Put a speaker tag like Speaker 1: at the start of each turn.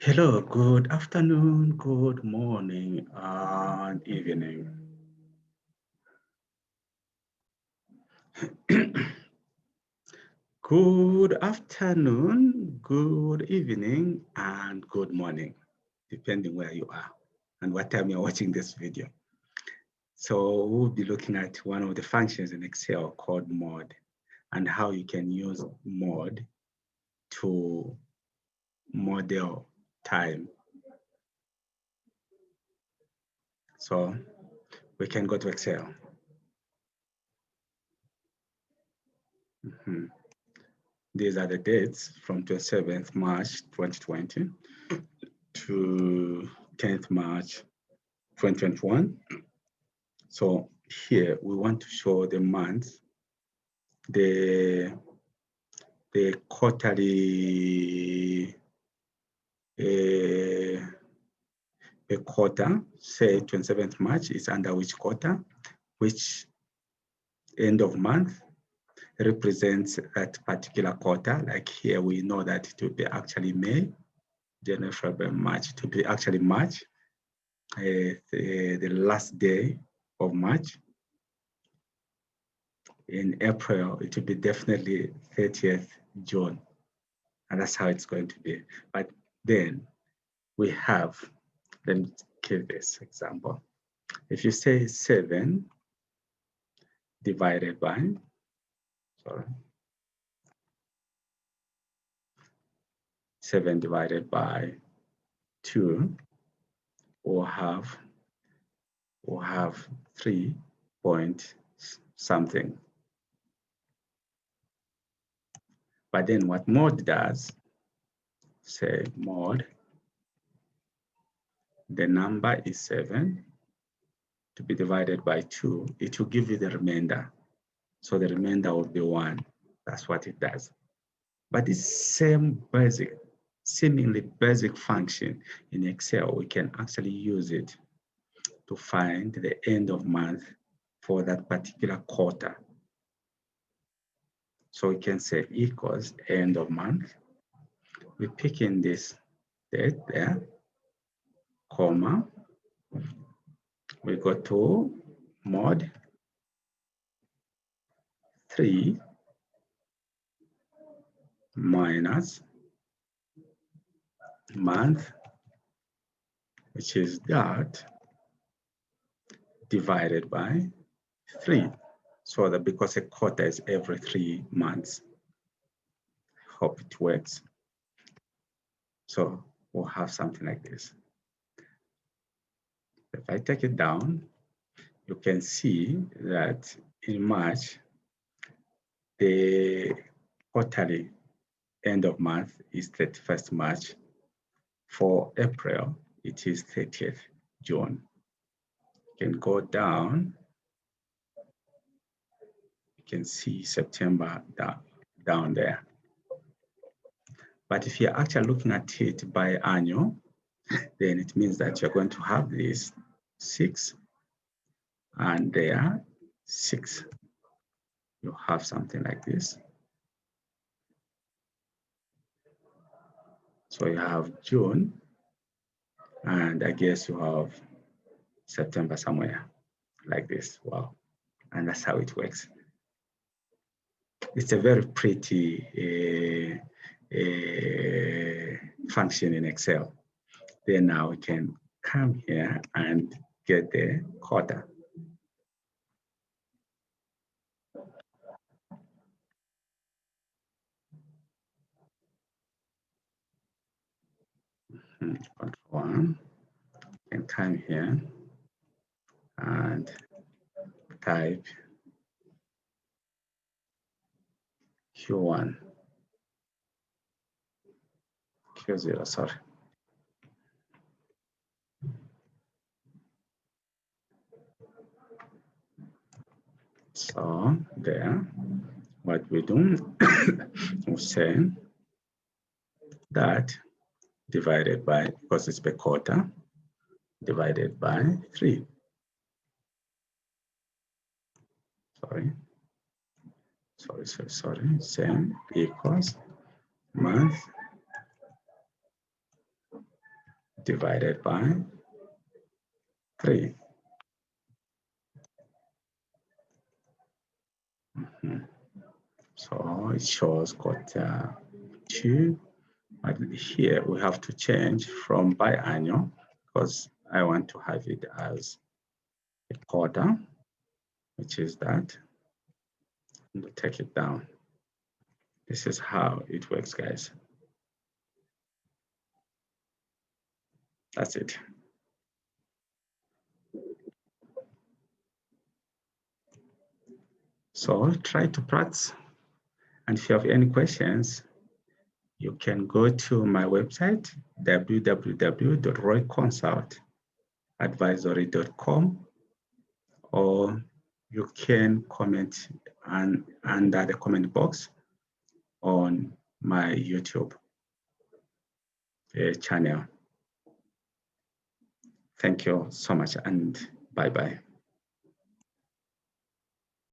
Speaker 1: Hello, good afternoon, good morning, and evening. Good afternoon, good evening, and good morning, depending where you are and what time you're watching this video. So we'll be looking at one of the functions in Excel called mod and how you can use mod to model time. So we can go to Excel. These are the dates from 27th March 2020 to 10th March 2021. So here we want to show the months, the quarterly, a quarter, say 27th March is under which quarter, which end of month represents that particular quarter. Like here, we know that it will be actually May, January, February, March. It will be actually March, the last day of March. In April, it will be definitely 30th June. And that's how it's going to be. But then we have, let me give this example. If you say 7 divided by, 7 divided by 2, we'll have 3 point something. But then what mod does, say mod, the number is 7 to be divided by 2, it will give you the remainder. So the remainder will be 1. That's what it does. But this same basic, seemingly basic function in Excel, we can actually use it to find the end of month for that particular quarter. So we can say equals end of month. We pick in this date there, comma. We go to mod 3 minus month, which is that divided by 3. So that because a quarter is every 3 months. Hope it works. So we'll have something like this. If I take it down, you can see that in March, the quarterly end of month is 31st March. For April, it is 30th June. You can go down. You can see September down there. But if you're actually looking at it biannual, then it means that you're going to have this 6 and there 6. You have something like this. So you have June, and I guess you have September somewhere like this. Wow. And that's how it works. It's a very pretty function in Excel. Then now we can come here and get the quarter. Control 1, and come here and type Q1, Q0, sorry. So there, what we do, we say that divided by, because it's per quarter, divided by 3. Sorry, same equals month divided by 3. So it shows got 2, but here we have to change from biannual because I want to have it as a quarter, which is that. And we'll take it down. This is how it works, guys. That's it. So try to practice. And if you have any questions, you can go to my website, www.royconsultadvisory.com, or you can comment under the comment box on my YouTube channel. Thank you so much, and bye-bye.